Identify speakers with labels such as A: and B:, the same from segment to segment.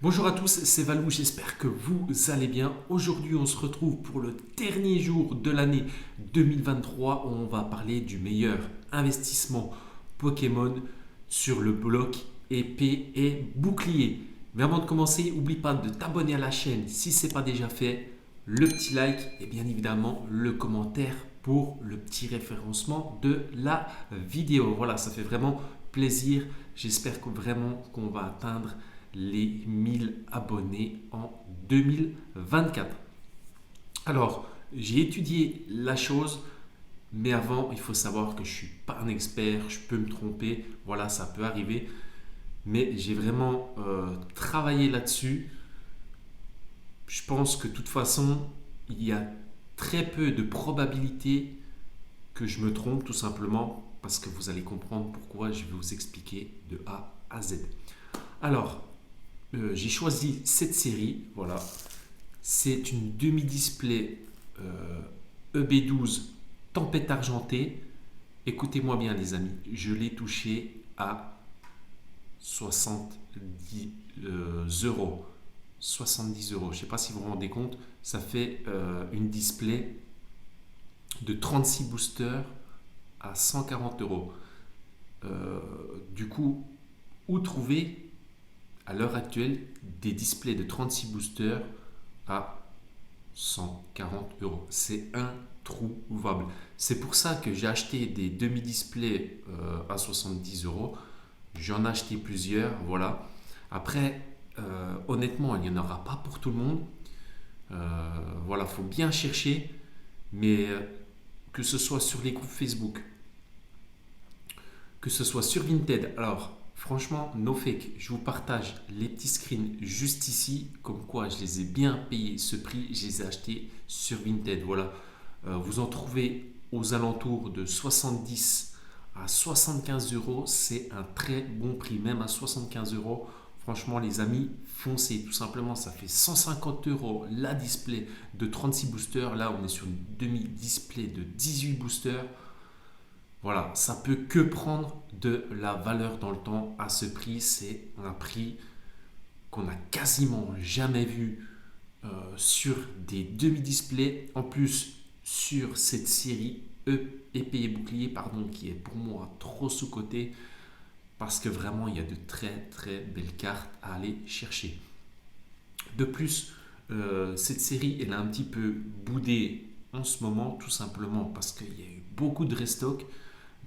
A: Bonjour à tous, c'est Valou, j'espère que vous allez bien. Aujourd'hui, on se retrouve pour le dernier jour de l'année 2023. On va parler du meilleur investissement Pokémon sur le bloc épée et bouclier. Mais avant de commencer, n'oublie pas de t'abonner à la chaîne si ce n'est pas déjà fait, le petit like et bien évidemment le commentaire pour le petit référencement de la vidéo. Voilà, ça fait vraiment plaisir. J'espère que vraiment qu'on va atteindre les 1000 abonnés en 2024. Alors, j'ai étudié la chose, mais avant, il faut savoir que je ne suis pas un expert, je peux me tromper, voilà, ça peut arriver, mais j'ai vraiment travaillé là-dessus. Je pense que de toute façon, il y a très peu de probabilité que je me trompe, tout simplement, parce que vous allez comprendre pourquoi je vais vous expliquer de A à Z. Alors, j'ai choisi cette série, voilà. C'est une demi-display EB12 Tempête Argentée. Écoutez-moi bien les amis, je l'ai touché à 70 euros. 70 euros, je ne sais pas si vous vous rendez compte, ça fait une display de 36 boosters à 140 euros. Du coup, où trouver à l'heure actuelle des displays de 36 boosters à 140 euros? C'est introuvable. C'est pour ça que j'ai acheté des demi-displays à 70 euros. J'en ai acheté plusieurs, voilà. Après, honnêtement, il n'y en aura pas pour tout le monde. Voilà, il faut bien chercher, mais que ce soit sur les groupes Facebook, que ce soit sur Vinted. Alors, franchement, no fake, je vous partage les petits screens juste ici, comme quoi je les ai bien payés ce prix, je les ai achetés sur Vinted. Voilà, vous en trouvez aux alentours de 70 à 75 euros, c'est un très bon prix, même à 75 euros. Franchement, les amis, foncez tout simplement. Ça fait 150 euros la display de 36 boosters. Là, on est sur une demi-display de 18 boosters. Voilà, ça peut que prendre de la valeur dans le temps à ce prix. C'est un prix qu'on n'a quasiment jamais vu sur des demi-displays. En plus, sur cette série épée et bouclier, pardon, qui est pour moi trop sous-cotée parce que vraiment il y a de très très belles cartes à aller chercher. De plus, cette série elle a un petit peu boudé en ce moment, tout simplement parce qu'il y a eu beaucoup de restock.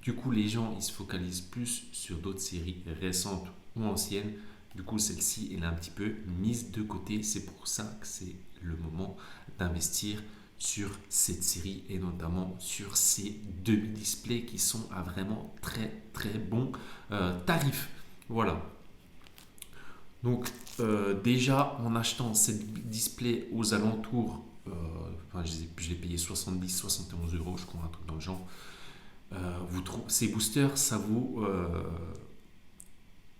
A: Du coup, les gens ils se focalisent plus sur d'autres séries récentes ou anciennes. Du coup, celle-ci, elle est un petit peu mise de côté. C'est pour ça que c'est le moment d'investir sur cette série et notamment sur ces demi-displays qui sont à vraiment très très bons tarifs. Voilà. Donc, déjà, en achetant cette display aux alentours, enfin, je l'ai payé 70-71 euros, je crois, un truc dans le genre. Ces boosters, ça vous.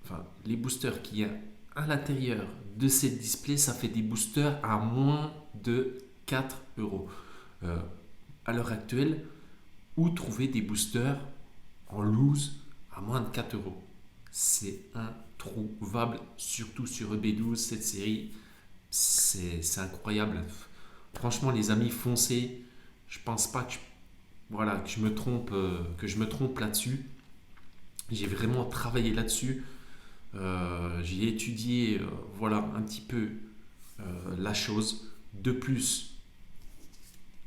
A: Enfin, les boosters qu'il y a à l'intérieur de cette display, ça fait des boosters à moins de 4 euros. À l'heure actuelle, où trouver des boosters en loose à moins de 4 euros? C'est introuvable, surtout sur EB12, cette série, c'est incroyable. Franchement, les amis, foncez. Je pense pas que voilà, que je me trompe là-dessus. J'ai vraiment travaillé là-dessus. J'ai étudié voilà, un petit peu la chose. De plus,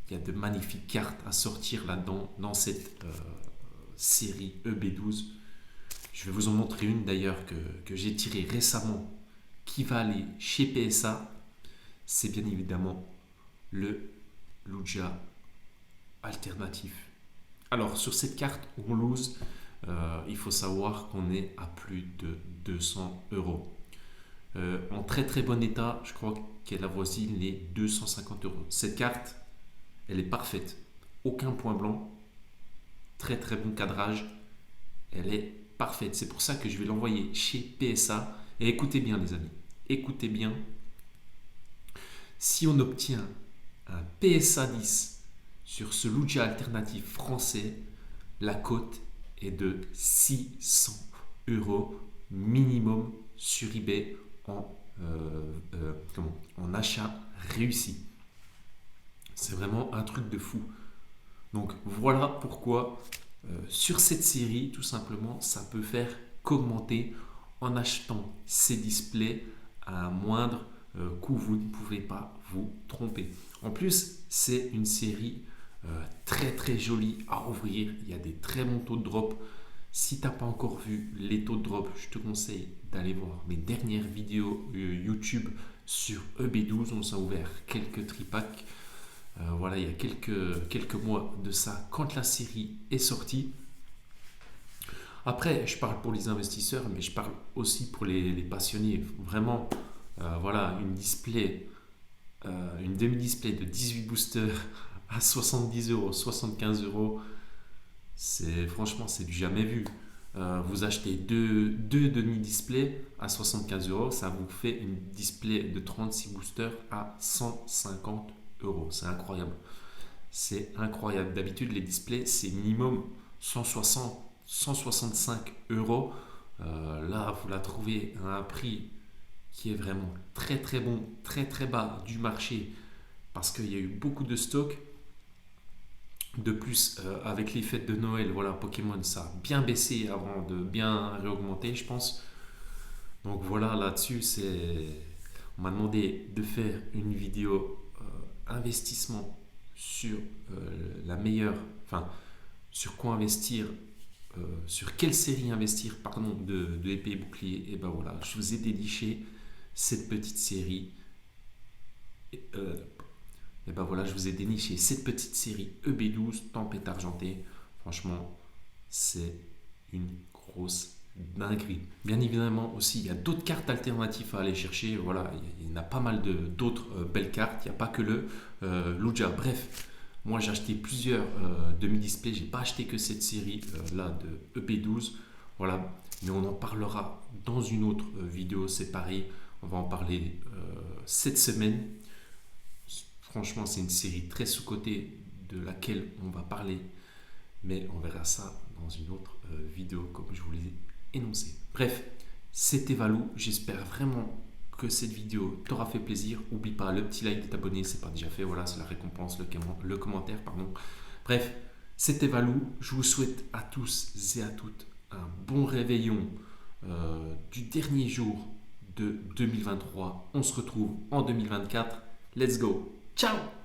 A: il y a de magnifiques cartes à sortir là-dedans, dans cette série EB12. Je vais vous en montrer une d'ailleurs que j'ai tirée récemment qui va aller chez PSA. C'est bien évidemment le Lugia alternatif. Alors sur cette carte on lose, il faut savoir qu'on est à plus de 200 euros. En très très bon état, je crois qu'elle avoisine les 250 euros. Cette carte, elle est parfaite. Aucun point blanc, très très bon cadrage, elle est parfaite. C'est pour ça que je vais l'envoyer chez PSA. Et écoutez bien les amis, écoutez bien. Si on obtient un PSA 10 sur ce Lugia alternatif français, la cote est de 600 euros minimum sur eBay en achat réussi. C'est vraiment un truc de fou. Donc voilà pourquoi sur cette série, tout simplement, ça peut faire qu'augmenter en achetant ces displays à un moindre coût. Vous ne pouvez pas vous tromper. En plus, c'est une série très très jolie à ouvrir. Il y a des très bons taux de drop. Si tu n'as pas encore vu les taux de drop, je te conseille d'aller voir mes dernières vidéos YouTube sur EB12. On s'est ouvert quelques tripacks. Voilà, il y a quelques mois de ça, quand la série est sortie. Après, je parle pour les investisseurs, mais je parle aussi pour les passionnés. Vraiment, voilà, une demi-display de 18 boosters à 70 euros, 75 euros. Franchement, c'est du jamais vu. Vous achetez deux demi-displays à 75 euros, ça vous fait une display de 36 boosters à 150 euros. C'est incroyable. C'est incroyable. D'habitude, les displays, c'est minimum 160, 165 euros. Là, vous la trouvez à un prix qui est vraiment très très bon, très très bas du marché parce qu'il y a eu beaucoup de stock. De plus, avec les fêtes de Noël, voilà, Pokémon, ça a bien baissé avant de bien réaugmenter, je pense. Donc voilà, là-dessus, on m'a demandé de faire une vidéo investissement sur la meilleure, enfin, sur quoi investir, sur quelle série investir, pardon, de épée et bouclier. Et ben voilà, je vous ai déniché cette petite série. Et ben voilà, je vous ai déniché cette petite série EB12 Tempête Argentée. Franchement, c'est une grosse dinguerie. Bien évidemment aussi, il y a d'autres cartes alternatives à aller chercher. Voilà, il y en a pas mal d'autres belles cartes. Il n'y a pas que le Lugia. Bref, moi j'ai acheté plusieurs demi-displays. J'ai pas acheté que cette série là de EP12. Voilà, mais on en parlera dans une autre vidéo. C'est pareil, on va en parler cette semaine. Franchement, c'est une série très sous-cotée de laquelle on va parler, mais on verra ça dans une autre vidéo comme je vous l'ai énoncé. Bref, c'était Valou. J'espère vraiment que cette vidéo t'aura fait plaisir. N'oublie pas le petit like de t'abonner, c'est pas déjà fait. Voilà, c'est la récompense, le commentaire, pardon. Bref, c'était Valou. Je vous souhaite à tous et à toutes un bon réveillon du dernier jour de 2023. On se retrouve en 2024. Let's go. Ciao!